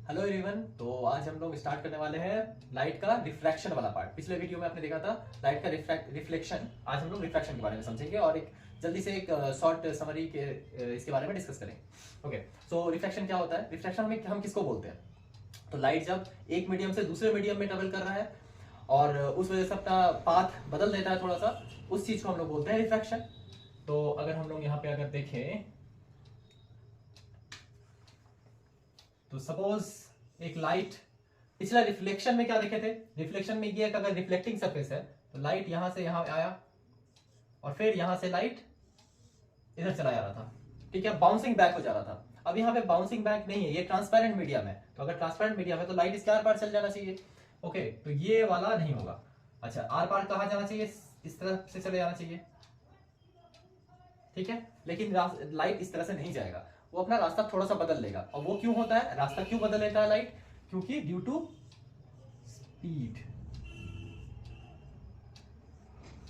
Hello everyone. तो आज हम लोग स्टार्ट करने वाले हैं लाइट का रिफ्रैक्शन वाला पार्ट। पिछले वीडियो में आपने देखा था लाइट का रिफ्लेक्शन। आज हम लोग रिफ्रैक्शन के बारे में समझेंगे और एक जल्दी से एक शॉर्ट समरी के इसके बारे में डिस्कस करेंगे। ओके, सो रिफ्रैक्शन क्या होता है? रिफ्रैक्शन में हम किसको बोलते हैं? तो लाइट जब एक मीडियम से दूसरे मीडियम में ट्रेवल कर रहा है और उस वजह से अपना पाथ बदल देता है थोड़ा सा, उस चीज को हम लोग बोलते हैं रिफ्रैक्शन। तो अगर हम लोग यहाँ पे अगर देखें तो सपोज एक लाइट, पिछला रिफ्लेक्शन में क्या देखे थे? रिफ्लेक्शन में ये अगर रिफ्लेक्टिंग सरफेस है तो लाइट यहां से यहां आया और फिर यहां से लाइट इधर चला जा रहा था, ठीक है, बाउंसिंग बैक हो जा रहा था। अब यहाँ पे बाउंसिंग बैक नहीं है, ये ट्रांसपेरेंट मीडियम है। तो अगर ट्रांसपेरेंट मीडियम है तो लाइट इसके आर पार चल जाना चाहिए। ओके, तो ये वाला नहीं होगा। अच्छा, आर पार कहाँ जाना चाहिए? इस तरफ से चले जाना चाहिए, ठीक है। लेकिन लाइट इस तरह से नहीं जाएगा, वो अपना रास्ता थोड़ा सा बदल लेगा। और वो क्यों होता है? रास्ता क्यों बदल लेता है लाइट? क्योंकि due to speed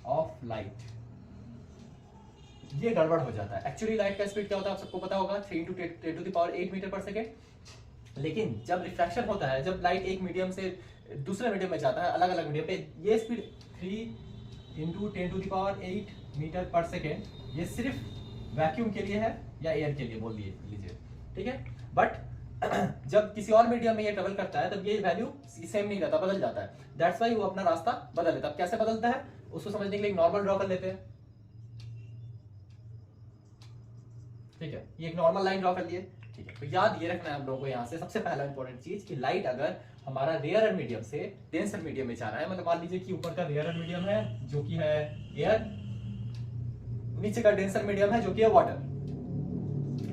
of light ये गड़बड़ हो जाता है। एक्चुअली लाइट का स्पीड क्या होता है आप सबको पता होगा, 3 × 10⁸ मीटर पर सेकेंड। लेकिन जब रिफ्रैक्शन होता है, जब लाइट एक मीडियम से दूसरे मीडियम में जाता है, अलग अलग मीडियम पे, ये स्पीड 3 × 10⁸ मीटर पर सेकेंड, ये सिर्फ वैक्यूम के लिए है या एयर के लिए बोल लीजिए, ठीक है। बट जब किसी और मीडियम में ये ट्रेवल करता है तब ये वैल्यू सेम नहीं रहता, बदल जाता है। दैट्स वाई वो अपना रास्ता बदल लेता है। अब कैसे बदलता है उसको समझने के लिए एक नॉर्मल ड्रॉ कर लेते हैं, ठीक है। ये एक नॉर्मल लाइन ड्रॉ कर लिए, ठीक है। तो याद ये रखना है हम लोगों को यहाँ से सबसे पहला इंपॉर्टेंट चीज कि लाइट अगर हमारा रेयर मीडियम से डेंसर मीडियम में जाना है, मतलब मान लीजिए कि ऊपर का रेयर मीडियम है जो कि है एयर, नीचे का डेंसर मीडियम है जो कि है वाटर,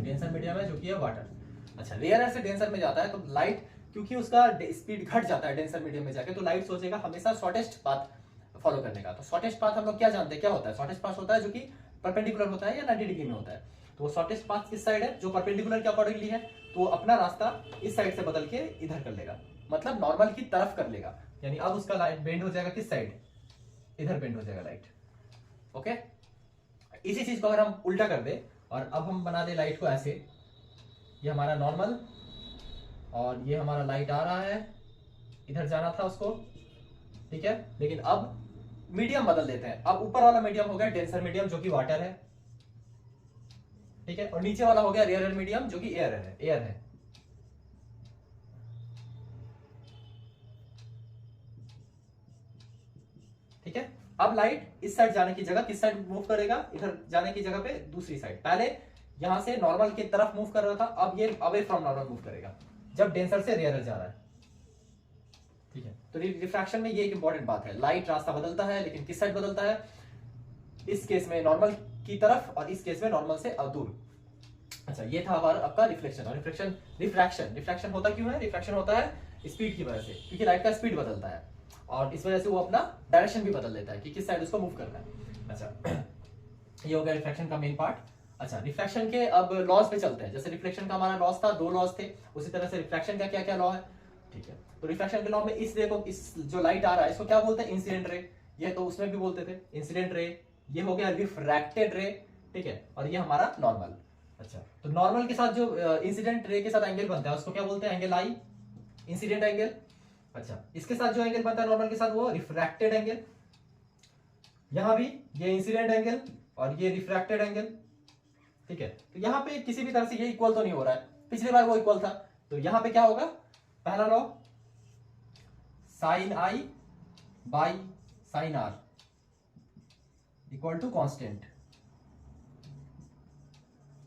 डेंसर मीडियम है जो कि है वाटर। अच्छा, रेयर से डेंसर में जाता है तो लाइट, क्योंकि उसका स्पीड घट जाता है डेंसर मीडियम में जाके, तो लाइट सोचेगा हमेशा शॉर्टेस्ट पाथ फॉलो करने का। तो शॉर्टेस्ट पाथ हम लोग क्या जानते हैं क्या होता है? शॉर्टेस्ट पाथ होता है जो कि परपेंडिकुलर होता है या 90 डिग्री में होता है। तो शॉर्टेस्ट पाथ किस साइड है? जो परपेंडिकुलर के अकॉर्डिंगली है, तो वो अपना रास्ता इस साइड से बदल के इधर कर लेगा, मतलब नॉर्मल की तरफ कर लेगा। यानी अब उसका लाइट बेंड हो जाएगा किस साइड? इधर बेंड हो जाएगा लाइट। ओके, इसी चीज को अगर हम उल्टा कर दे और अब हम बना दे लाइट को ऐसे, ये हमारा नॉर्मल और ये हमारा लाइट आ रहा है, इधर जाना था उसको, ठीक है। लेकिन अब मीडियम बदल देते हैं। अब ऊपर वाला मीडियम हो गया डेंसर मीडियम जो कि वाटर है, ठीक है, और नीचे वाला हो गया रेयर मीडियम जो कि एयर है। ठीक है। अब लाइट इस साइड जाने की जगह किस साइड मूव करेगा? इधर जाने की जगह पे दूसरी साइड। पहले यहां से नॉर्मल की तरफ मूव कर रहा था, अब ये अवे फ्रॉम नॉर्मल मूव करेगा जब डेंसर से रेयर जा रहा है, ठीक है। तो रिफ्रैक्शन में ये एक इंपॉर्टेंट बात है, लाइट रास्ता बदलता है लेकिन किस साइड बदलता है? इस केस में नॉर्मल की तरफ और इस केस में नॉर्मल से दूर। अच्छा, ये था हमारा आपका रिफ्लेक्शन। और रिफ्रैक्शन होता क्यों है? रिफ्रैक्शन होता है स्पीड की वजह से, क्योंकि लाइट का स्पीड बदलता है और इस वजह से वो अपना डायरेक्शन भी बदल देता है कि किस साइड उसको मूव करना है। अच्छा, ये हो गया रिफ्रैक्शन का मेन पार्ट। अच्छा, रिफ्रैक्शन के अब लॉज पे चलते हैं। जैसे रिफ्लेक्शन का हमारा लॉज था, 2 लॉज थे, उसी तरह से रिफ्रैक्शन का क्या क्या लॉ है, ठीक है। तो रिफ्रैक्शन के लॉ में इस रे को, इस जो लाइट आ रहा है इसको क्या बोलते हैं? Incident ray. ये तो उसमें भी बोलते थे इंसिडेंट रे। ये हो गया रिफ्रैक्टेड रे, ठीक है, और ये हमारा नॉर्मल। अच्छा, तो नॉर्मल के साथ जो इंसिडेंट रे के साथ एंगल बनता है उसको क्या बोलते हैं? एंगल आई, इंसिडेंट एंगल। अच्छा, इसके साथ जो एंगल बनता है नॉर्मल के साथ वो रिफ्रैक्टेड एंगल। यहां भी ये इंसिडेंट एंगल और ये रिफ्रैक्टेड एंगल, ठीक है। तो यहां पे किसी भी तरह से ये इक्वल तो नहीं हो रहा है, पिछली बार वो इक्वल था, तो यहां पे क्या होगा? पहला law sine i by sine r equal to constant.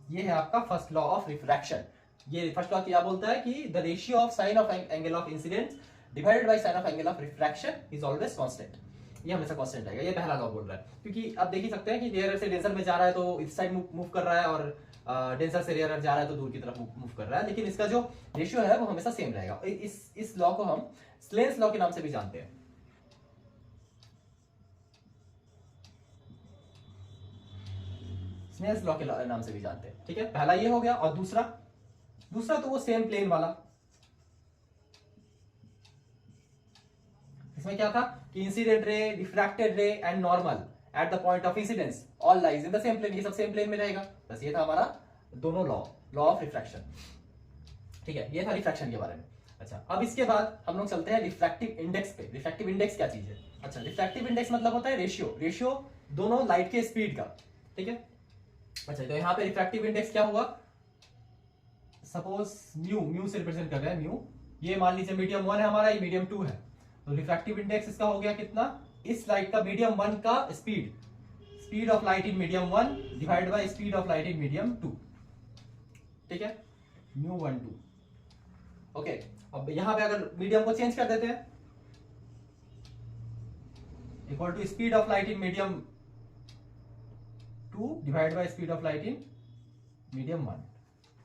ये है आपका फर्स्ट लॉ ऑफ रिफ्रैक्शन। ये फर्स्ट लॉ क्या बोलता है कि the ratio of sine of angle of incidence divided by sine of angle of refraction is always constant. ये हमेशा कांस्टेंट रहेगा। ये पहला लॉ बोल रहा है, क्योंकि आप देख ही सकते हैं कि रेयर से डेंसर में जा रहा है तो इस साइड मूव कर रहा है और डेंसर से रेयर जा रहा है तो दूर की तरफ मूव कर रहा है, लेकिन इसका जो रेशियो है वो हमेशा सेम रहेगा। इस लॉ को हम स्लेन्स लॉ के नाम से भी जानते हैं। स्नेल्स लॉ के नाम से भी जानते हैं, ठीक है। पहला ये हो गया। और दूसरा तो वो सेम प्लेन वाला, इसमें क्या था कि incident ray, refracted ray and normal at the point of incidence all lies in the same plane. ये सब सेम प्लेन में रहेगा। बस ये था हमारा दोनों लॉ ऑफ रिफ्रैक्शन, ठीक है। ये था रिफ्रैक्शन के बारे में। अच्छा, अब इसके बाद हम लोग चलते हैं रिफ्रैक्टिव इंडेक्स पे। रिफ्रैक्टिव इंडेक्स क्या चीज है? अच्छा, रिफ्रैक्टिव इंडेक्स मतलब होता है रेशियो, रेशियो दोनों लाइट के स्पीड का, ठीक है। अच्छा, तो यहाँ पे रिफ्रैक्टिव इंडेक्स क्या हुआ, सपोज म्यू, म्यू से रिप्रेजेंट कर रहे हैं म्यू, ये मान लीजिए मीडियम 1 है हमारा, ये मीडियम 2 है, तो रिफ्रैक्टिव इंडेक्स इसका हो गया कितना, इस लाइट का मीडियम 1 का speed, speed of light in medium 1 divide by speed of light in medium 2, ठीक है, म्यू 1 2। ओके, अब यहां पे अगर मीडियम को चेंज कर देते हैं, equal to speed of light in medium 2 divide by speed of light in medium 1,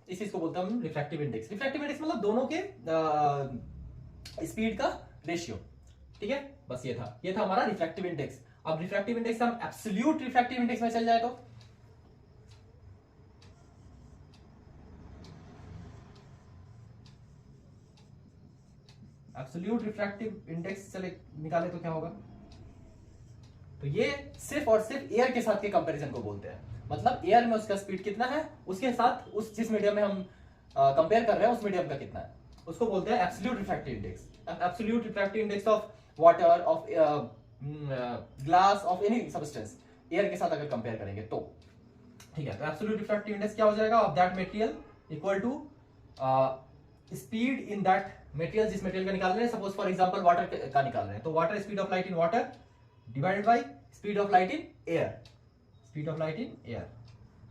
इस चीज को बोलते हैं हम रिफ्रैक्टिव इंडेक्स। रिफ्रैक्टिव इंडेक्स मतलब दोनों के स्पीड का रेशियो, ठीक है। बस ये था हमारा रिफ्रैक्टिव इंडेक्स। अब रिफ्रैक्टिव इंडेक्स से हम एब्सोल्यूट रिफ्रैक्टिव इंडेक्स में चल जाए तो एब्सोल्यूट रिफ्रैक्टिव इंडेक्स चले निकाले तो क्या होगा, तो ये सिर्फ और सिर्फ एयर के साथ के कंपैरिजन को बोलते हैं। मतलब एयर में उसका स्पीड कितना है, उसके साथ उस जिस मीडियम में हम कंपेयर कर रहे हैं उस मीडियम का कितना है, उसको बोलते हैं absolute refractive index. Absolute refractive index of water, of glass, of any substance, air के साथ अगर कंपेयर करेंगे तो, ठीक है। तो एब्सोल्यूट रिफ्रैक्टिव इंडेक्स क्या हो जाएगा, of that material equal to speed in that material, जिस मटेरियल का निकाल रहे हैं, सपोज फॉर एग्जांपल वाटर का निकाल रहे हैं, तो water speed of light in water divided by speed of light in air, speed of light in air,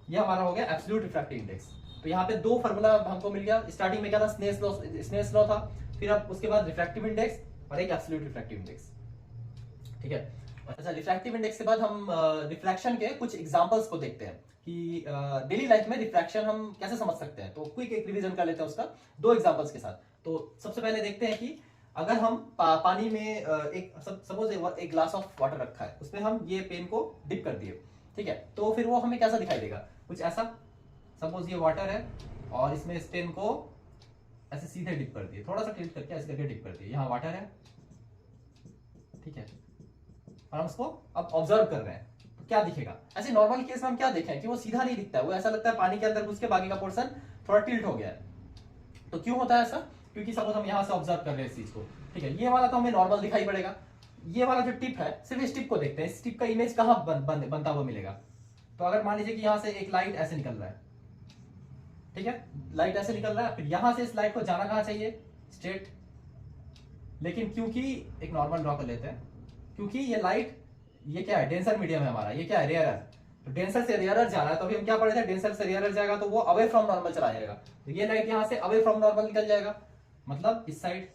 ये हमारा हो गया एब्सोल्यूट रिफ्रैक्टिव इंडेक्स। तो यहाँ पे दो फार्मूला हमको मिल गया, स्टार्टिंग में क्या था, स्नेल्स लॉ था, फिर अब उसके बाद रिफ्रैक्टिव इंडेक्स और एक एब्सोल्यूट रिफ्रैक्टिव इंडेक्स, ठीक है। अच्छा, रिफ्रैक्टिव इंडेक्स के बाद हम रिफ्रैक्शन के कुछ एग्जांपल्स को देखते हैं कि डेली लाइफ में रिफ्रैक्शन हम कैसे समझ सकते हैं। तो क्विक एक रिवीजन कर लेते हैं उसका दो एग्जांपल्स के साथ। तो सबसे पहले देखते हैं कि अगर हम पानी में एक सपोज एक ग्लास ऑफ वाटर रखा है, उसमें हम ये पेन को डिप कर दिए, ठीक है, तो फिर वो हमें कैसा दिखाई देगा, कुछ ऐसा। सपोज ये वाटर है और इसमें इस पेन को ऐसे सीधे डिप कर दिए, थोड़ा सा टिल्ट करके ऐसे करके डिप कर दिए, यहाँ वाटर है, ठीक है, और हम उसको अब ऑब्जर्व कर रहे हैं तो क्या दिखेगा। ऐसे नॉर्मल केस में हम क्या देखें कि वो सीधा नहीं दिखता है, वो ऐसा लगता है पानी के अंदर घुस के बाकी का पोर्शन थोड़ा टिल्ट हो गया है। तो क्यों होता है ऐसा, क्योंकि सपोज हम यहाँ से ऑब्जर्व कर रहे हैं इस चीज को, ठीक है, ये वाला तो हमें नॉर्मल दिखाई पड़ेगा, ये वाला जो टिप है सिर्फ इस टिप को देखते हैं, इस टिप का इमेज कहाँ बनता हुआ मिलेगा। तो अगर मान लीजिए कि यहाँ से एक लाइट ऐसे निकल रहा है, ठीक है, लाइट ऐसे निकल रहा है, फिर यहां से इस लाइट को जाना कहाँ चाहिए, स्ट्रेट, लेकिन क्योंकि एक नॉर्मल ड्रॉ कर लेते हैं, क्योंकि ये लाइट, ये क्या है, डेंसर मीडियम है हमारा, ये क्या है, रेयरर, तो डेंसर से रेयरर जा रहा है, तो अभी हम क्या पढ़े थे, डेंसर से रेयरर जाएगा तो वो अवे फ्रॉम नॉर्मल चला जाएगा, तो ये लाइट यहां से अवे फ्रॉम नॉर्मल निकल जाएगा, मतलब इस साइड,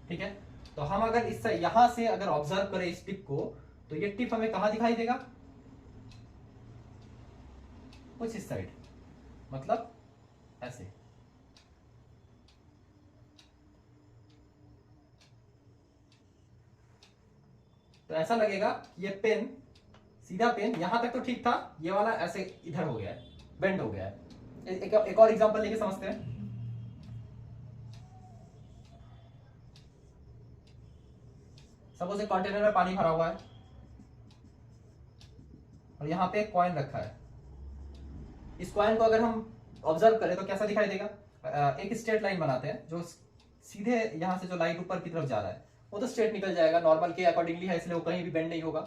ठीक है। तो हम अगर इस यहां से अगर ऑब्जर्व करें इस टिप को, तो ये टिप हमें कहां दिखाई देगा, कुछ इस साइड, मतलब ऐसे, तो ऐसा लगेगा ये पेन, सीधा पेन यहां तक तो ठीक था, ये वाला ऐसे इधर हो गया है, बेंड हो गया है। एक और एग्जांपल लेके समझते हैं। सपोज एक कंटेनर में पानी भरा हुआ है और यहां पे एक कॉइन रखा है, इस कॉइन को अगर हम ऑब्जर्व करें तो कैसा दिखाई देगा, एक स्ट्रेट लाइन बनाते हैं, जो सीधे यहां से जो लाइट ऊपर की तरफ जा रहा है वो तो स्ट्रेट निकल जाएगा, नॉर्मल के अकॉर्डिंगली है, इसलिए वो कहीं भी बेंड नहीं होगा।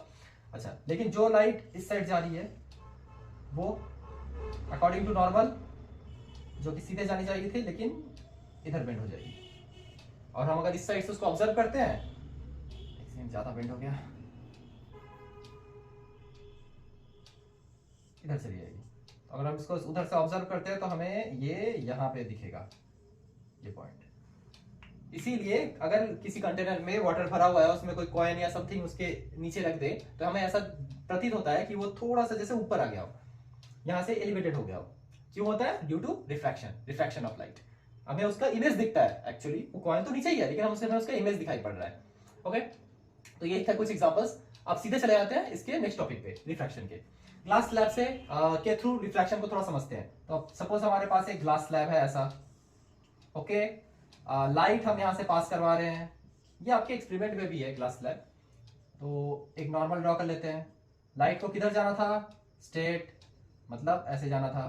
अच्छा, लेकिन जो लाइट इस साइड जा रही है वो अकॉर्डिंग टू नॉर्मल जो कि सीधे जानी चाहिए थी, लेकिन इधर बेंड हो जाएगी। और हम अगर इस साइड से उसको ऑब्जर्व करते हैं, ज्यादा बेंड हो गया, इधर चली जाएगी। अगर हम इसको उधर से ऑब्जर्व करते हैं तो हमें ये यहां पे दिखेगा, ये पॉइंट। इसीलिए अगर किसी कंटेनर में वाटर भरा हुआ है, उसमें कोई कॉइन या समथिंग उसके नीचे रख दे, तो हमें ऐसा प्रतीत होता है कि वो थोड़ा सा जैसे ऊपर आ गया हो, यहां से एलिवेटेड हो गया हो। क्यों होता है, due to refraction, refraction of light. हमें उसका इमेज दिखता है, एक्चुअली वो कॉइन तो नीचे ही है, लेकिन हमें उसका इमेज दिखाई पड़ रहा है। ओके, तो ये था कुछ एग्जांपल्स। अब सीधे चले जाते हैं इसके नेक्स्ट टॉपिक पे, रिफ्रैक्शन के। ग्लास स्लैब से के थ्रू रिफ्रैक्शन को थोड़ा समझते हैं। तो सपोज हमारे पास एक ग्लास स्लैब है ऐसा, ओके, लाइट हम यहां से पास करवा रहे हैं, ये आपके एक्सपेरिमेंट में भी है ग्लास स्लैब। तो एक नॉर्मल ड्रॉ कर लेते हैं, लाइट को किधर जाना था, स्ट्रेट, मतलब ऐसे जाना था,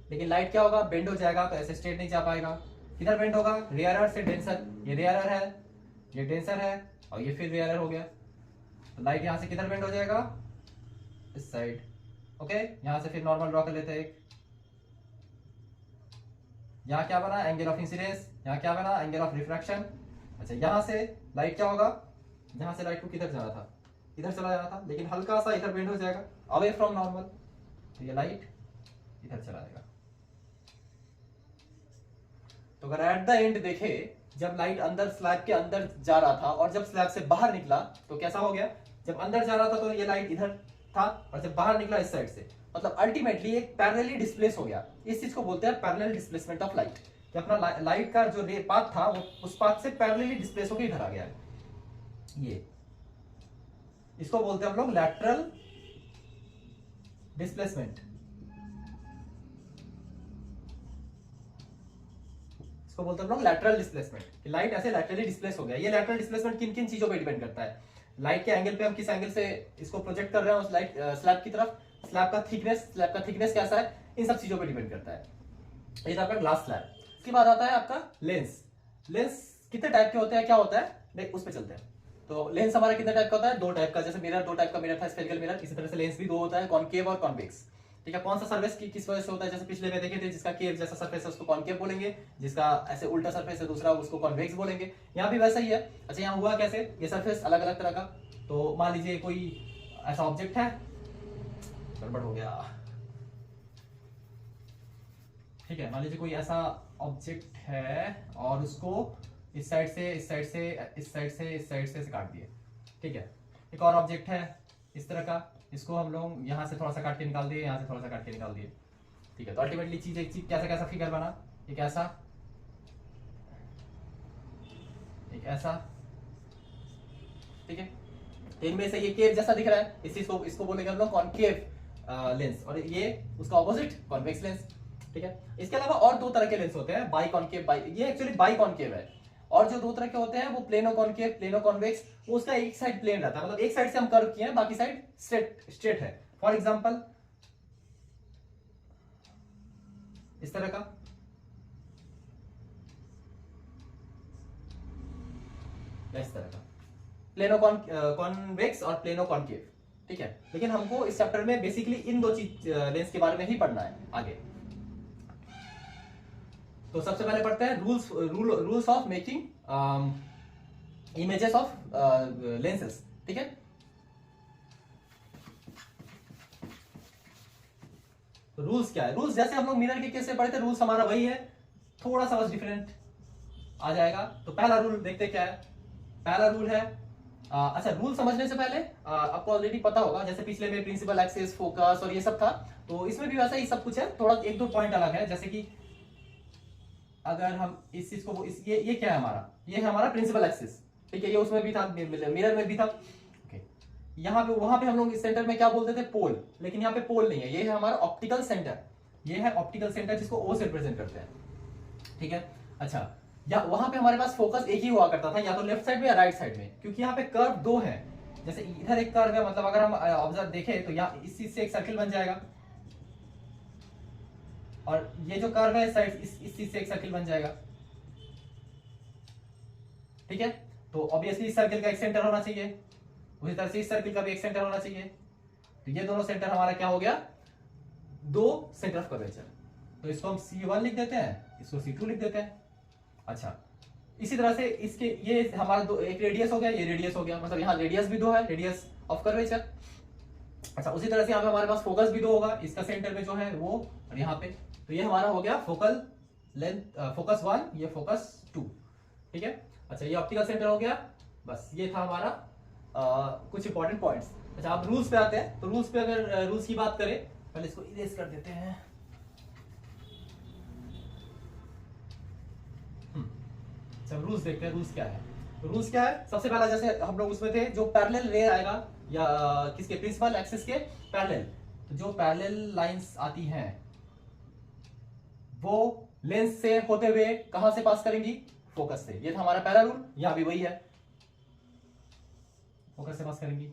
लेकिन लाइट क्या होगा, बेंड हो जाएगा, तो ऐसे स्ट्रेट नहीं जा पाएगा। किधर बेंड होगा, रेयरर से डेंसर, ये रेयरर है, ये डेंसर है, और ये फिर रेयरर हो गया। तो लाइट यहां से किधर बेंड हो जाएगा, इस साइड। ओके, यहां से फिर नॉर्मल ड्रॉ कर लेते हैं। यहाँ क्या बना, एंगल ऑफ इंसिडेंस, यहाँ क्या बना, एंगल ऑफ रिफ्रैक्शन। अच्छा, यहां से लाइट क्या होगा, जहां से लाइट को किधर जाना था, इधर चला जाना था, लेकिन हल्का सा इधर बेंड हो जाएगा, अवे फ्रॉम नॉर्मल, तो ये लाइट इधर चला जाएगा। तो अगर एट द एंड देखे, जब लाइट अंदर स्लैब के अंदर जा रहा था और जब स्लैब से बाहर निकला तो कैसा हो गया, जब अंदर जा रहा था तो ये लाइट इधर था, और जब बाहर निकला इस साइड से, मतलब अल्टीमेटली एक पैरेलली डिस्प्लेस हो गया। इस चीज को बोलते हैं पैरेलल डिस्प्लेसमेंट ऑफ लाइट, कि अपना लाइट का जो रे पाथ था वो उस पाथ से पैरेलली डिस्प्लेस होकर इधर आ गया है। ये इसको बोलते हैं हम लोग लैटरल डिस्प्लेसमेंट। इसको बोलते हैं हम लोग लैटरल डिस्प्लेसमेंट, कि लाइट ऐसे लैटरली डिस्प्लेस हो गया। ये लैटरल डिस्प्लेसमेंट किन किन चीजों पे डिपेंड करता है, लाइट के एंगल पे, हम किस एंगल से इसको प्रोजेक्ट कर रहे हैं उस लाइट स्लैब की तरफ, स्लैब का थिकनेस कैसा है, इन सब चीजों पे डिपेंड करता है। ये आपका ग्लास स्लैब। इसके बाद आता है आपका लेंस। लेंस कितने टाइप के होते हैं, क्या होता है, उस पे चलते हैं। तो लेंस हमारा कितने टाइप का होता है, दो टाइप का। जैसे मिरर, दो टाइप का मिरर था, स्फेरिकल मिरर, इसी तरह से लेंस भी दो होता है, कॉनकेव और कॉन्वेक्स। ठीक है, कौन सा सर्फेस किस वजह से होता है, जैसे पिछले में देखे थे, जिसका केव जैसा सर्फेस है उसको कॉनकेव बोलेंगे, जिसका ऐसे उल्टा सर्फेस है दूसरा उसको कॉन्वेक्स बोलेंगे। यहाँ भी वैसा ही है। अच्छा, यहाँ हुआ कैसे, ये सर्फेस अलग अलग तरह का। तो मान लीजिए कोई ऐसा ऑब्जेक्ट है, गड़बड़ हो गया, ठीक है, मान लीजिए कोई ऐसा ऑब्जेक्ट है और उसको इस साइड से इस साइड से इस साइड से इस साइड से काट दिए। ठीक है, एक और ऑब्जेक्ट है इस तरह का, इसको हम लोग यहाँ से थोड़ा सा काट के निकाल दिए, यहाँ से थोड़ा सा काट के निकाल दिए। ठीक है, तो अल्टीमेटली चीज एक चीज कैसा कैसा फिगर बना, एक ऐसा, एक ऐसा। ठीक है, इनमें से ये केव जैसा दिख रहा है, इसी को इसको बोलेंगे हम लोग कॉनकेव लेंस, और ये उसका ऑपोजिट कॉन्वेक्स लेंस। ठीक है, इसके अलावा और दो तरह के लेंस होते हैं, बाई कॉनकेव, बाई, ये एक्चुअली बाई कॉनकेव है। और जो दो तरह के होते हैं वो प्लेनो कॉनकेव, प्लेनो कॉन्वेक्स, वो उसका एक साइड प्लेन रहता है, मतलब एक साइड से हम कर्व किए हैं, बाकी साइड स्ट्रेट है। फॉर एग्जांपल इस तरह का, इस तरह का प्लेनो कॉन्वेक्स और प्लेनो कॉनकेव। ठीक है, लेकिन हमको इस चैप्टर में बेसिकली इन दो चीज लेंस के बारे में ही पढ़ना है आगे। तो सबसे पहले पढ़ते हैं rules of making images of lenses. ठीक है, रूल्स क्या है, रूल्स जैसे हम लोग मिरर के केस से पढ़े थे, रूल्स हमारा वही है, थोड़ा सा बस डिफरेंट आ जाएगा। तो पहला रूल देखते क्या है, पहला रूल है, अच्छा, रूल समझने से पहले आपको ऑलरेडी पता होगा, जैसे पिछले में प्रिंसिपल एक्सिस, फोकस और ये सब था, तो इसमें भी वैसा ही सब कुछ है, थोड़ा एक दो पॉइंट अलग है। जैसे कि अगर हम इस चीज को ये क्या है हमारा, ये है हमारा प्रिंसिपल एक्सिस। ठीक है, ये उसमें भी था, मिरर में भी था। ओके, यहाँ पे वहां पे हम लोग इस सेंटर में क्या बोलते थे, पोल, लेकिन यहाँ पे पोल नहीं है, ये है हमारा ऑप्टिकल सेंटर, ये है ऑप्टिकल सेंटर जिसको ओ से रिप्रेजेंट करते हैं। ठीक है, अच्छा, या वहां पे हमारे पास फोकस एक ही हुआ करता था, या तो लेफ्ट साइड में या राइट साइड में, क्योंकि यहाँ पे कर्व दो है। जैसे इधर एक कर्व है, मतलब अगर हम ऑब्जर्व देखें तो यहाँ इस चीज से एक सर्किल बन जाएगा, और ये जो कर्व है साइड इस चीज से एक सर्किल बन जाएगा। ठीक है, तो ऑब्वियसली इस सर्किल का एक सेंटर होना चाहिए, उसी तरह से इस सर्किल का भी एक सेंटर होना चाहिए। तो ये दोनों सेंटर हमारा क्या हो गया, दो सेंटर ऑफ कर्वेचर। तो इसको हम C1 लिख देते हैं, इसको C2 लिख देते हैं। अच्छा, इसी तरह से इसके ये हमारा दो, एक रेडियस हो गया, ये रेडियस हो गया, मतलब यहाँ रेडियस भी दो है, रेडियस ऑफ कर्वेचर। अच्छा, उसी तरह से यहाँ पे हमारे पास फोकस भी दो होगा, इसका सेंटर में जो है वो, और यहाँ पे, तो ये हमारा हो गया फोकल लेंथ, फोकस 1, ये फोकस 2। ठीक है, अच्छा, ये ऑप्टिकल सेंटर हो गया। बस ये था हमारा कुछ इंपॉर्टेंट पॉइंट्स। अच्छा, अब रूल्स पे आते हैं। तो रूल्स पे अगर रूल्स की बात करें, पहले इसको इरेज कर देते हैं। अच्छा, रूल्स देखते हैं, रूल्स क्या है। तो रूल्स क्या है, सबसे पहला जैसे हम लोग उसमें थे, जो पैरेलल रे आएगा या किसके, प्रिंसिपल एक्सिस के पैरेलल, तो जो पैरेलल लाइंस आती हैं वो लेंस से होते हुए कहां से पास करेंगी, फोकस से। ये था हमारा पहला रूल, यहां भी वही है, फोकस से पास करेंगी।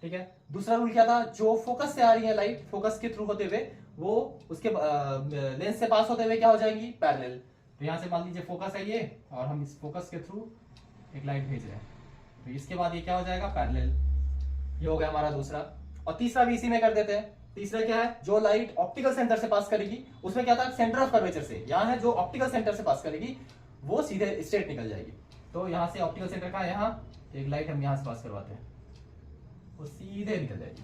ठीक है। दूसरा रूल क्या था, जो फोकस से आ रही है लाइट, फोकस के थ्रू होते हुए वो उसके लेंस से पास होते हुए क्या हो जाएंगी, पैरेलल। तो यहां से मान लीजिए फोकस है ये, और हम इस फोकस के थ्रू एक लाइट भेज रहे हैं, तो इसके बाद ये क्या हो जाएगा, पैरेलल। ये हो गया हमारा दूसरा। और तीसरा भी इसी में कर देते हैं। तीसरा क्या है, जो लाइट ऑप्टिकल सेंटर से पास करेगी, उसमें क्या था, सेंटर ऑफ कर्वेचर से, यहाँ है जो ऑप्टिकल सेंटर से पास करेगी वो सीधे स्ट्रेट निकल जाएगी। तो यहाँ से ऑप्टिकल सेंटर का यहाँ, एक लाइट हम यहाँ से पास करवाते हैं, वो सीधे निकल जाएगी।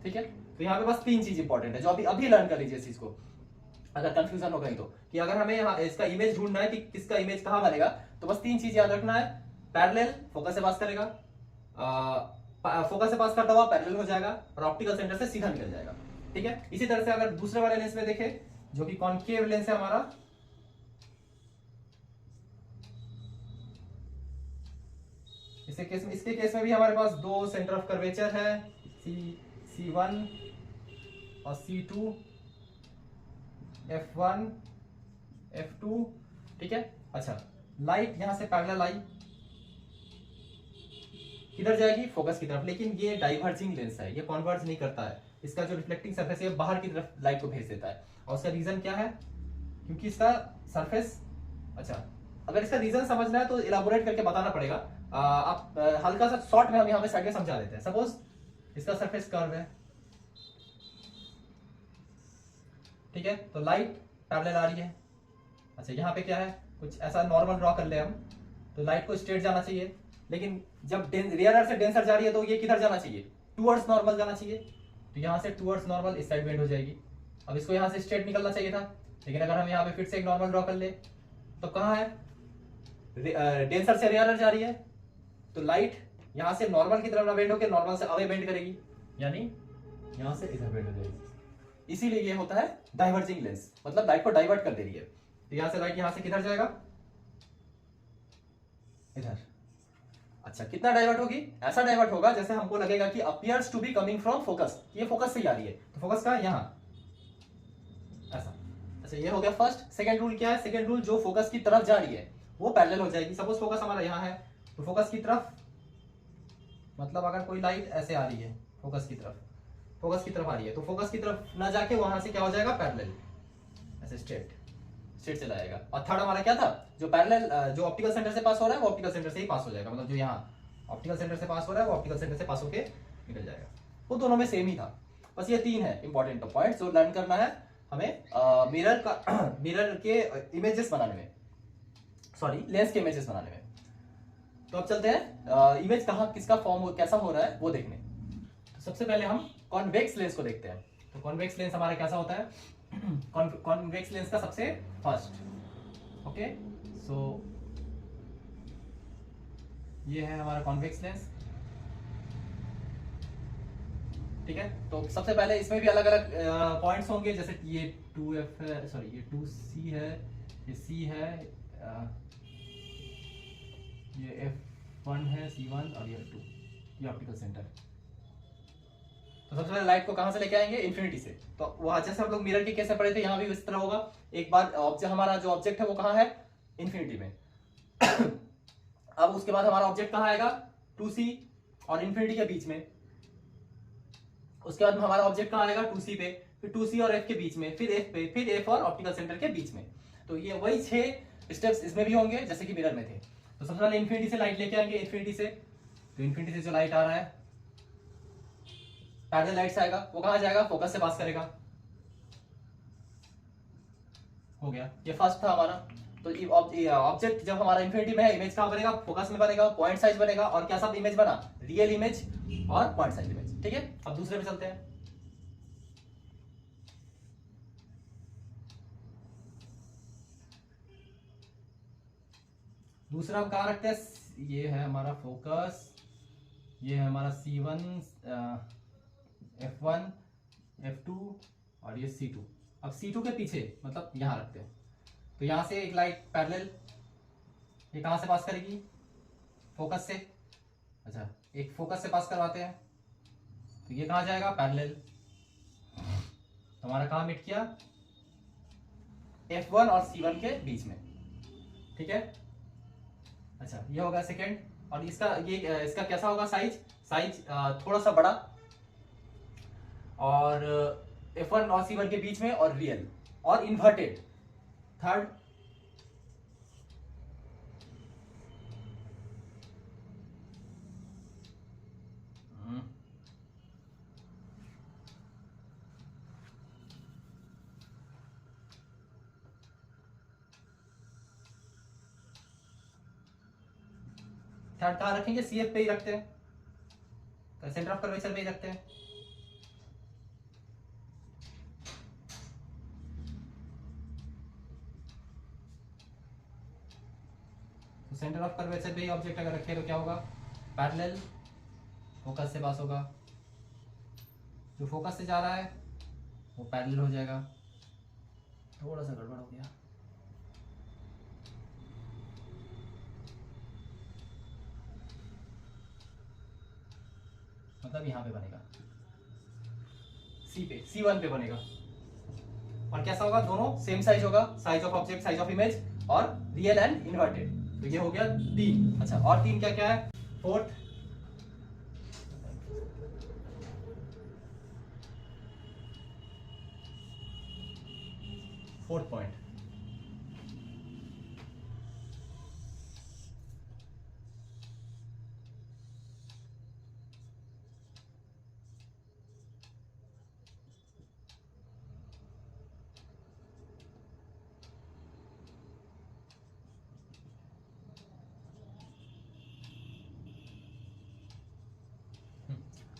ठीक है, तो यहाँ पे बस 3 चीज इंपॉर्टेंट है जो अभी अभी लर्न कर लीजिए इस चीज को, अगर कंफ्यूजन हो गई तो, कि अगर हमें यहाँ इसका इमेज ढूंढना है कि किसका इमेज कहाँ बनेगा, तो बस 3 चीज याद रखना है। पैरेलल, फोकस से पास करेगा, फोकस से पास करता हुआ पैरेलल हो जाएगा, और ऑप्टिकल सेंटर से सीधा निकल जाएगा। ठीक है, इसी तरह से अगर दूसरे वाले लेंस में देखें, जो कि कॉन्केव लेंस है हमारा, इसके केस में भी हमारे पास 2 सेंटर ऑफ कर्वेचर है, C1 और C2, F1 F2। ठीक है, अच्छा, लाइट यहां से पैरेलल आई, किधर जाएगी, फोकस की तरफ, लेकिन ये डाइवर्जिंग लेंस है, ये कॉन्वर्ज नहीं करता है, इसका जो रिफ्लेक्टिंग सरफेस है बाहर की तरफ लाइट को भेज देता है। और उसका रीजन क्या है, क्योंकि इसका सरफेस, अच्छा, अगर इसका रीजन समझना है तो इलाबोरेट करके बताना पड़ेगा। आप हल्का सा शॉर्ट में हम यहाँ पे साइड में समझा देते हैं। सपोज इसका सरफेस कर्व है, ठीक है, तो लाइट पैरेलल आ रही है। अच्छा, यहाँ पे क्या है, कुछ ऐसा नॉर्मल ड्रॉ कर ले हम, तो लाइट को स्ट्रेट जाना चाहिए, लेकिन जब रियरर से डेंसर जा रही है तो ये किधर जाना चाहिए, टुवर्ड्स नॉर्मल जाना चाहिए। तो यहाँ से टुवर्ड्स नॉर्मल इस साइड बेंड हो जाएगी। अब इसको यहाँ से स्ट्रेट निकलना चाहिए था, लेकिन अगर हम यहाँ पे फिर से एक नॉर्मल ड्रॉ कर ले, तो कहाँ है, डेंसर से रियरर जा रही है, तो लाइट यहाँ से नॉर्मल की तरफ ना बेंड होकर नॉर्मल से अवे बेंड करेगी, यानी यहाँ से इधर बेंड हो जाएगी। इसीलिए ये होता है डाइवर्जिंग लेंस, मतलब लाइट को डाइवर्ट कर दे रही है। तो यहाँ से लाइट यहाँ से किधर जाएगा, इधर। अच्छा, कितना डाइवर्ट होगी, ऐसा डाइवर्ट होगा जैसे हमको लगेगा कि appears to be coming from focus, ये फोकस से ही आ रही है, तो फोकस का यहाँ ऐसा। अच्छा, ये हो गया फर्स्ट। सेकंड रूल क्या है, सेकंड रूल, जो फोकस की तरफ जा रही है वो पैरेलल हो जाएगी। सपोज फोकस हमारा यहाँ है, तो फोकस की तरफ, मतलब अगर कोई लाइट ऐसे आ रही है फोकस की तरफ, फोकस की तरफ आ रही है, तो फोकस की तरफ ना जाके वहां से क्या हो जाएगा, पैरेलल, ऐसे स्ट्रेट चला जाएगा। और थर्ड हमारा क्या था, जो पैरेलल, जो ऑप्टिकल सेंटर से पास हो रहा है वो ऑप्टिकल सेंटर से ही पास हो जाएगा, मतलब जो यहाँ ऑप्टिकल सेंटर से पास हो रहा है वो ऑप्टिकल सेंटर से पास होके निकल जाएगा। वो दोनों में सेम ही था। बस ये 3 है इंपॉर्टेंट पॉइंट जो लर्न करना है हमें मिरर का मिरर के इमेजेस बनाने में, सॉरी लेंस के इमेजेस बनाने में। तो अब चलते हैं इमेज कहाँ किसका फॉर्म कैसा हो रहा है वो देखने। तो सबसे पहले हम कॉन्वेक्स लेंस को देखते हैं। तो कॉन्वेक्स लेंस हमारा कैसा होता है, कॉन्वेक्स लेंस का सबसे फर्स्ट, ओके, सो ये है हमारा कॉन्वेक्स लेंस। ठीक है, तो सबसे पहले इसमें भी अलग अलग पॉइंट्स होंगे, जैसे ये 2F है, सॉरी ये 2C है, ये C है, ये F1 है, C1 और ये F2, ये ऑप्टिकल सेंटर। तो सबसे पहले लाइट को कहां से लेके आएंगे, इन्फिनिटी से। तो वहां जैसे हम लोग मिरर की कैसे पढ़े थे, यहाँ भी इस तरह होगा। एक बार ऑब्जेक्ट, हमारा जो ऑब्जेक्ट है वो कहाँ है, इन्फिनिटी में। अब उसके बाद हमारा ऑब्जेक्ट कहाँ आएगा, 2C और इन्फिनिटी के बीच में। उसके बाद हमारा ऑब्जेक्ट कहाँ आएगा, 2C पे, फिर 2C और F के बीच में, फिर F पे, फिर F और ऑप्टिकल सेंटर के बीच में। तो ये वही 6 स्टेप्स इसमें भी होंगे जैसे कि मिरर में थे। तो सबसे पहले इन्फिनिटी से लाइट लेके आएंगे, इन्फिनिटी से। तो इन्फिनिटी से जो लाइट आ रहा है, पैरेलल लाइट से आएगा, वो कहां जाएगा, फोकस से पास करेगा। हो गया, ये फर्स्ट था हमारा। तो ऑब्जेक्ट जब हमारा इन्फिनिटी में है, इमेज कहां बनेगा, फोकस में बनेगा, पॉइंट साइज बनेगा, और क्या सब इमेज बना, रियल इमेज और पॉइंट साइज इमेज। ठीक है, अब दूसरे पे चलते हैं। दूसरा हम कहां रखते हैं, ये है हमारा फोकस, ये है हमारा C1, F1, F2 और ये C2। अब C2 के पीछे मतलब यहां रखते हैं। तो यहां से एक लाइट पैरेलल, ये कहां से पास करेगी, फोकस से। अच्छा, एक फोकस से पास करवाते हैं, तो ये कहां जाएगा, पैरेलल। तो हमारा कहां मिट किया, F1 और C1 के बीच में। ठीक है, अच्छा, ये होगा सेकेंड। और इसका कैसा होगा साइज, साइज थोड़ा सा बड़ा, और F1 और C1 के बीच में, और रियल और इन्वर्टेड। थर्ड, थर्ड कहाँ रखेंगे? CF पे ही रखते हैं, सेंटर ऑफ कर्वेचर पे ही रखते हैं। तो सेंटर ऑफ कर्वेचर पे ही ऑब्जेक्ट अगर रखे तो क्या होगा? पैरेलल फोकस से पास होगा, जो फोकस से जा रहा है वो पैरेलल हो जाएगा। थोड़ा सा गड़बड़ हो गया, मतलब यहाँ पे बनेगा, C1 पे बनेगा। और कैसा होगा? दोनों सेम साइज होगा, size of object, size of image, और रियल एंड इन्वर्टेड। तो ये हो गया 3। अच्छा, और 3 क्या क्या है? फोर्थ, फोर्थ पॉइंट,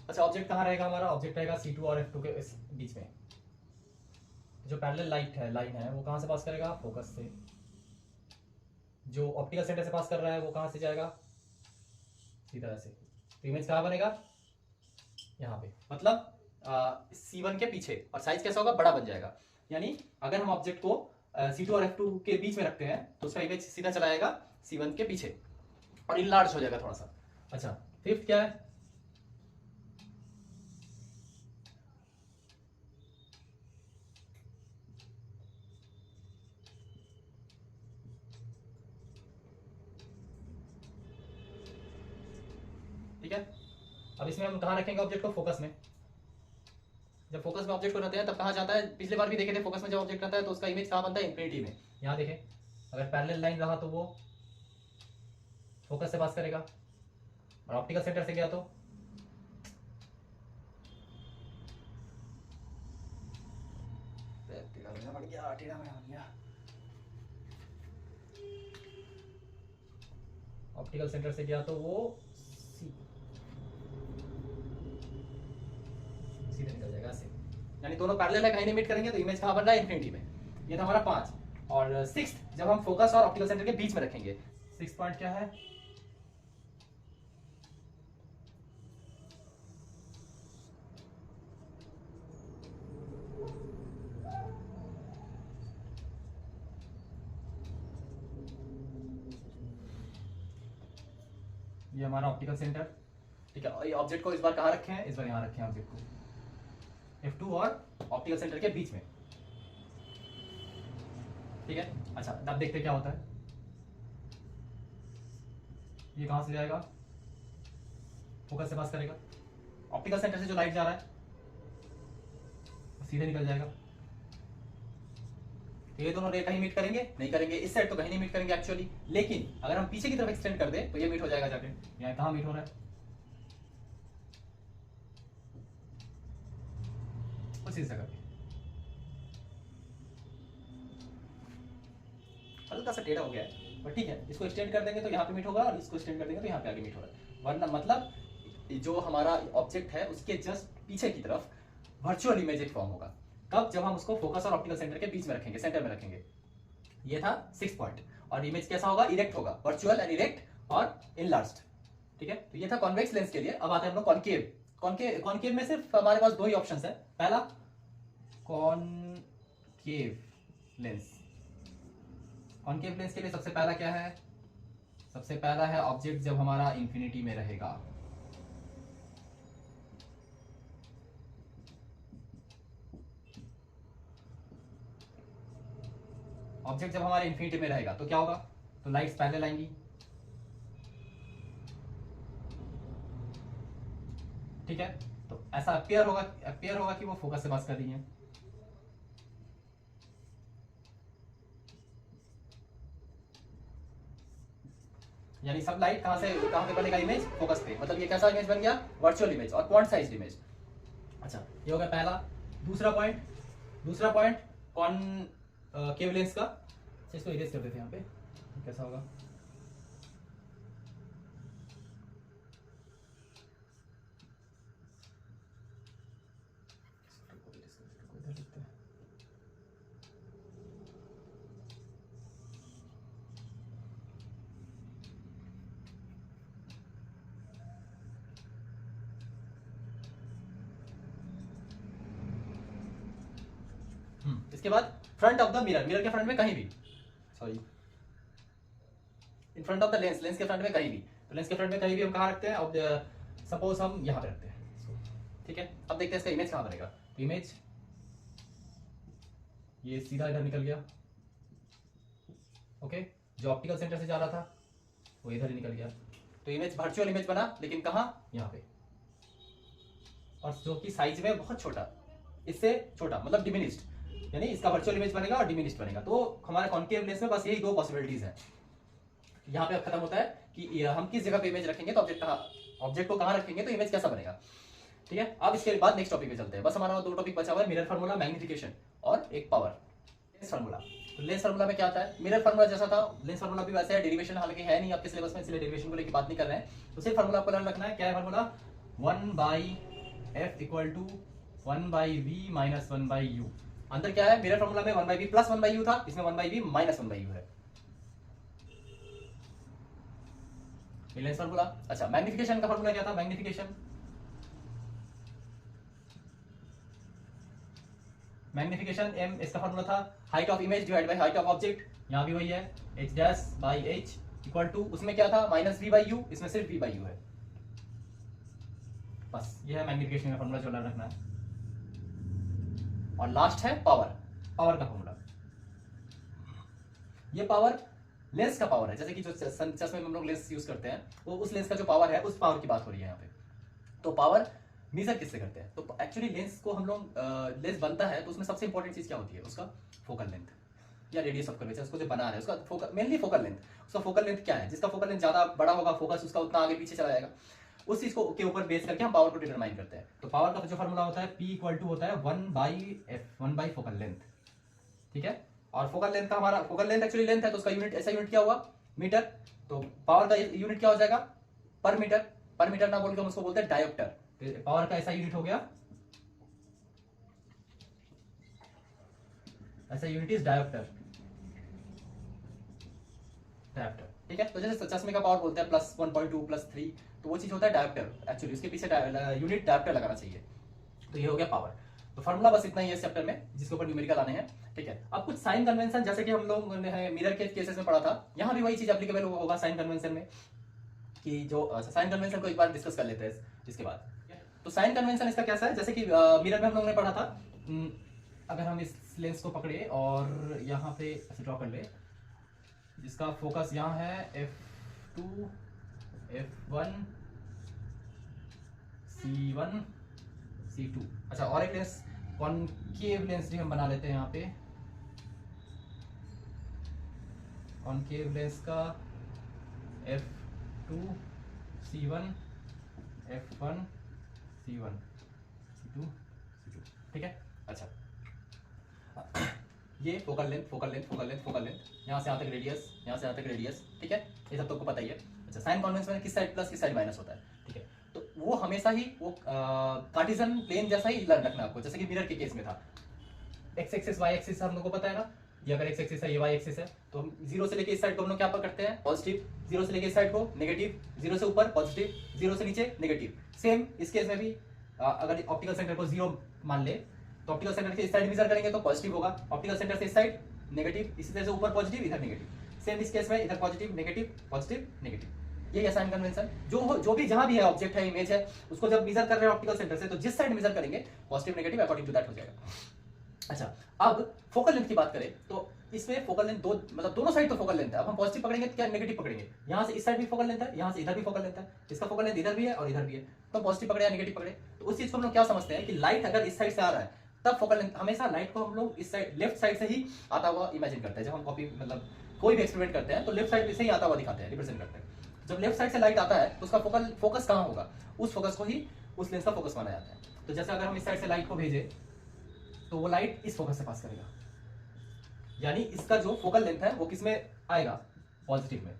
अच्छा ऑब्जेक्ट कहाँ रहेगा हमारा? ऑब्जेक्ट रहेगा C2 और F2 के इस बीच में। जो पैरेलल लाइन है वो कहाँ से पास करेगा? फोकस से। जो ऑप्टिकल सेंटर से पास कर रहा है वो कहाँ से जाएगा? सीधा ऐसे। तो इमेज कहाँ बनेगा? यहाँ पे, मतलब C1 के पीछे। और साइज कैसा होगा? बड़ा बन जाएगा। यानी अगर हम ऑब्जेक्ट को C2 और F2 के बीच में रखते हैं तो उसका इमेज सीधा चला जाएगा C1 के पीछे और इनलार्ज हो जाएगा थोड़ा सा। अच्छा, फिफ्थ क्या है? ठीक है, अब इसमें हम कहाँ रखेंगे ऑब्जेक्ट को? फोकस में। जब फोकस में ऑब्जेक्ट को रखते हैं तब कहाँ जाता है? पिछले बार भी देखे थे, फोकस में जब ऑब्जेक्ट रहता है तो उसका इमेज कहाँ बनता है? इंफिनिटी में। यहाँ देखें, अगर पैरेलल लाइन रहा तो वो फोकस से पास करेगा, और ऑप्टिकल सेंटर से गया तो ऑप्टिकल सेंटर से गया तो वो सीधे निकल जाएगा ऐसे। यानी दोनों पैरेलल है, कहीं नहीं मीट करेंगे तो इमेज कहाँ बन रहा है? इंफिनिटी में। ये था हमारा 5। और 6 जब हम फोकस और ऑप्टिकल सेंटर के बीच में रखेंगे। 6 पॉइंट क्या है? ये हमारा ऑप्टिकल सेंटर। ठीक है, ये ऑब्जेक्ट को इस बार कहाँ रखे हैं? इस बार यहाँ रखे हैं ऑब्जेक्ट को F2 और ऑप्टिकल सेंटर के बीच में। ठीक है, अच्छा अब देखते हैं क्या होता है। ये कहाँ से जाएगा? फोकस से पास करेगा, ऑप्टिकल सेंटर से जो लाइट जा रहा है सीधे निकल जाएगा। ये दोनों रे कहीं मीट करेंगे? नहीं करेंगे। इस साइड तो कहीं नहीं मीट करेंगे एक्चुअली, लेकिन अगर हम पीछे की तरफ एक्सटेंड कर दें तो ये मीट हो जाएगा जाके। यहाँ कहाँ मीट हो रहा है? उसी जगह पे। हल्का सा टेढ़ा हो गया है, पर ठीक है, इसको एक्सटेंड कर देंगे तो यहाँ पे मीट होगा, और इसको एक्सटेंड कर देंगे तो यहाँ पे आगे मीट हो रहा है। वरना मतलब जो हमारा ऑब्जेक्ट है उसके जस्ट पीछे की तरफ वर्चुअल इमेज एक फॉर्म होगा। कब? जब हम उसको फोकस और ऑप्टिकल सेंटर के बीच में रखेंगे, सेंटर में रखेंगे। ये था 6 पॉइंट। और इमेज कैसा होगा? इरेक्ट होगा, वर्चुअल एंड इरेक्ट और इनलार्ज्ड। ठीक है, तो ये था कॉन्वेक्स लेंस के लिए। अब आते हैं हम लोग कॉनकेव। कॉनकेव में सिर्फ हमारे पास 2 ही ऑप्शन है। पहला कॉनकेव लेंस। कॉनकेव लेंस के लिए सबसे पहला क्या है? सबसे पहला है ऑब्जेक्ट जब हमारा इंफिनिटी में रहेगा। ऑब्जेक्ट जब हमारे इंफिनिटी में रहेगा तो क्या होगा? तो लाइट्स पैरेलल आएंगी, ठीक है, तो ऐसा अपेयर होगा कि वो फोकस से पास कर रही है। यानी सब लाइट कहां पे बनेगा इमेज, फोकस पे। मतलब ये कैसा इमेज बन गया, वर्चुअल इमेज और क्वांट साइज्ड इमेज। अच्छा, ये हो गया पहला। दूसरा पॉइंट कॉनकेव लेंस का, इसको इरेज कर देते हैं यहाँ पे, कैसा होगा। इसके बाद फ्रंट ऑफ द मिरर के फ्रंट में कहीं भी, sorry, in front of the lens के फ्रंट में कहीं भी। तो लेंस के फ्रंट में कहीं भी हम कहाँ रखते हैं, अब सपोज हम यहाँ पे रखते हैं, ठीक है। अब देखते हैं इसका इमेज कहाँ बनेगा। तो इमेज ये सीधा इधर निकल गया, ओके। जो ऑप्टिकल सेंटर से जा रहा था वो इधर ही निकल गया। तो इमेज वर्चुअल इमेज बना, लेकिन कहाँ, यहाँ पे, और जो कि साइज में बहुत छोटा, इससे छोटा, मतलब डिमिनिश्ड। यानी इसका वर्चुअल इमेज बनेगा और डिमिनिश्ड बनेगा। तो हमारे कॉनकेव लेंस में बस यही दो पॉसिबिलिटीज हैं। यहाँ पे अब खत्म होता है कि हम किस जगह पे इमेज रखेंगे, तो ऑब्जेक्ट को कहाँ रखेंगे तो इमेज कैसा बनेगा, ठीक है। अब इसके बाद नेक्स्ट टॉपिक पे चलते हैं। बस हमारा दो टॉपिक बचा हुआ है, मिरर फार्मूला, मैग्निफिकेशन, और एक पावर। लेंस फार्मूला, तो लेंस फार्मूला में क्या आता है, मिरर फार्मूला जैसा था, लेंस फार्मूला भी वैसे है। डेरिवेशन हालांकि है नहीं आपके सिलेबस में, इसलिए डेरिवेशन को लेकर बात नहीं कर रहे हैं। तो सिर्फ फार्मूला आपको लर्न रखना है। क्या है formula, 1/f equal to 1/v minus 1/u। अंदर क्या है, मिरर फार्मूला में 1/v प्लस 1/u था, इसमें 1/v माइनस 1/u है। Lens formula. अच्छा, मैग्निफिकेशन का फार्मूला क्या था, मैग्निफिकेशन m, इसका फार्मूला था height of image divide by height of object. यहां भी वही है, h dash by h equal to, उसमें क्या था, माइनस v/u, इसमें सिर्फ v/u है। बस ये है मैग्निफिकेशन का फार्मूला जो लर्न रखना है। और लास्ट है पावर का फार्मूला। ये पावर लेंस का पावर है, जैसे कि जो चश्मे में हम लोग लेंस यूज करते हैं, वो उस लेंस का जो पावर है, उस पावर की बात हो रही है यहाँ पे। तो पावर मेजर किससे करते हैं, तो एक्चुअली लेंस को हम लोग लेंस बनता है तो उसमें सबसे इंपॉर्टेंट चीज क्या होती है, उसका फोकल लेंथ या रेडियस ऑफ कर्वेचर। उसको जो बना रहे हैं उसका मेनली फोकल लेंथ। उसका फोकल लेंथ क्या है, जिसका फोकल लेंथ ज्यादा बड़ा होगा, फोकस उसका उतना आगे पीछे चला जाएगा। उस चीज को के ऊपर बेस करके हम पावर को डिटरमाइन करते हैं। तो पावर का जो फार्मूला होता है, P इक्वल टू होता है 1/f, 1 फोकल लेंथ, ठीक है। और फोकल लेंथ का, हमारा फोकल लेंथ एक्चुअली लेंथ है, तो उसका यूनिट, ऐसा यूनिट क्या हुआ, मीटर। तो पावर का यूनिट क्या हो जाएगा, पर मीटर ना बोल के हम उसको बोलते हैं डायोप्टर। तो पावर का ऐसा यूनिट हो गया, ऐसा यूनिट इज डायोप्टर, ठीक है। तो जैसे चश्मे का पावर बोलते हैं प्लस 1.2 प्लस 3, तो वो चीज होता है डायोप्टर। एक्चुअली उसके पीछे यूनिट डायोप्टर लगाना चाहिए। तो ये हो गया पावर। तो फार्मूला बस इतना ही है इस चैप्टर में, जिसके ऊपर न्यूमेरिकल आने हैं, ठीक है। अब कुछ साइन कन्वेंशन, जैसे कि हम लोग ने मिरर के केसेस में पढ़ा था, यहाँ भी वही चीज एप्लीकेबल होगा साइन कन्वेंशन में, कि जो साइन कन्वेंशन को एक बार डिस्कस कर लेते हैं इसके बाद। तो साइन कन्वेंशन इसका कैसा है, जैसे कि मिरर में हम लोगों ने पढ़ा था, अगर हम इस लेंस को पकड़े और यहाँ पे ऐसे ड्रॉ कर ले, जिसका फोकस यहाँ है f2, f1, c1, c2। अच्छा, और एक लेंस कॉनकेव लेंस भी हम बना लेते हैं यहाँ पे। कॉनकेव लेंस का f2, c1, f1, c1, c2, ठीक है। अच्छा, ये फोकल लेंथ, यहाँ से यहाँ तक रेडियस, यहाँ से यहाँ तक रेडियस, ठीक है। ये सब तो आपको पता ही है। अच्छा, साइन कन्वेंशन में किस साइड प्लस किस साइड माइनस होता है, ठीक है। तो वो हमेशा ही वो कार्टेशियन प्लेन जैसा ही लर्न रखना आपको, जैसे कि मिरर के केस में था। एक्स एक्सिस वाई एक्सिस हम लोग को पता है ना, ये अगर एक्स एक्सिस है, ये वाई एक्सिस है, तो हम जीरो से लेके इस साइड को हम लोग क्या करते हैं, पॉजिटिव। जीरो से लेके इस साइड को नेगेटिव, जीरो से ऊपर पॉजिटिव, जीरो से नीचे नेगेटिव। सेम इस केस में भी अगर ऑप्टिकल सेंटर को जीरो मान ले, तो ऑप्टिकल सेंटर से इस साइड मेजर करेंगे तो पॉजिटिव होगा, ऑप्टिकल सेंटर से इस साइड नेगेटिव, इसी तरह से ऊपर पॉजिटिव, इधर नेगेटिव। सेम इस केस में इधर पॉजिटिव नेगेटिव पॉजिटिव नेगेटिव। ये साइन कन्वेंशन, जो भी जहां भी है ऑब्जेक्ट है, इमेज है, उसको जब मेजर कर रहे हैं ऑप्टिकल सेंटर से, तो जिस साइड मेजर करेंगे positive negative according to that हो जाएगा। अच्छा, अब फोकल लेंथ की बात करें तो इसमें फोकल लेंथ दो, मतलब दोनों साइड तो फोकल लेंथ है। अब हम पॉजिटिव पकड़ेंगे तो क्या नेगेटिव पकड़ेंगे, यहाँ से इस साइड भी फोकल लेंथ है, यहाँ से इधर भी फोकल लेंथ है, इसका फोकल लेंथ इधर भी है और इधर भी है, तो पॉजिटिव पकड़े या नेगेटिव पकड़े। तो उस चीज को हम लोग क्या समझते हैं कि लाइट अगर इस साइड से आ रहा है तब फोकल लेंथ, हमेशा लाइट को हम लोग इस साइड लेफ्ट साइड से ही आता हुआ इमेजिन करते हैं। जब हम कॉपी मतलब कोई भी एक्सपेरिमेंट करते हैं तो लेफ्ट साइड से ही आता हुआ दिखाते हैं, रिप्रेजेंट करते हैं। जब लेफ्ट साइड से लाइट आता है तो उसका फोकस कहाँ होगा, उस फोकस को ही उस लेंस का फोकस माना जाता है। तो जैसे अगर हम इस साइड से लाइट को भेजे तो वो लाइट इस फोकस से पास करेगा, यानी इसका जो फोकल लेंथ है वो किस में आएगा, पॉजिटिव में।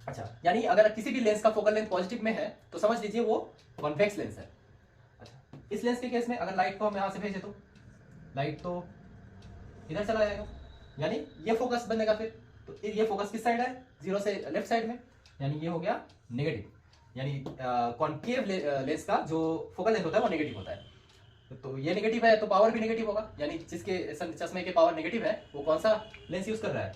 अच्छा, यानी अगर किसी भी लेंस का फोकल लेंथ पॉजिटिव में है तो समझ लीजिए वो कॉन्वेक्स लेंस है। अच्छा, इस लेंस के केस में अगर लाइट को हम यहां से भेजे तो लाइट तो इधर चला जाएगा, यानी ये फोकस बनेगा फिर। तो ये फोकस किस साइड है, 0 से लेफ्ट साइड में, यानी ये हो गया नेगेटिव। यानी कॉन्केव लेंस का जो फोकल लेंथ होता है वो नेगेटिव होता है। तो ये नेगेटिव है तो पावर भी नेगेटिव होगा, यानी जिसके चश्मे के पावर नेगेटिव है वो कौन सा लेंस यूज कर रहा है,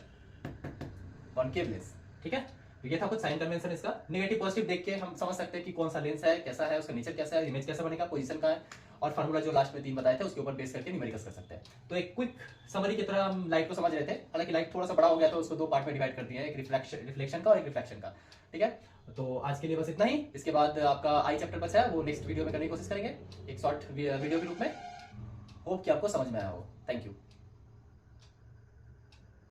कॉन्केव लेंस। ठीक है, तो ये था कुछ साइन कन्वेंशन इसका। नेगेटिव पॉजिटिव देख के हम समझ सकते हैं कि कौन सा लेंस है, कैसा है, उसका नेचर कैसा है, इमेज कैसा बनेगा, पोजीशन का है, और फार्मूला जो लास्ट में 3 बताए थे उसके ऊपर बेस करके न्यूमेरिकल्स कर सकते हैं। तो एक क्विक समरी की तरह हम लाइट को समझ रहे थे। हालांकि लाइट थोड़ा सा बड़ा हो गया तो उसको 2 पार्ट में डिवाइड कर दिया है, एक रिफ्लेक्शन का और एक रिफ्रैक्शन का। ठीक है, तो आज के लिए बस इतना ही। इसके बाद आपका आई चैप्टर बचा है, वो नेक्स्ट वीडियो में करने की कोशिश करेंगे एक शॉर्ट वीडियो के रूप में। होप कि आपको समझ में आया हो। Thank you.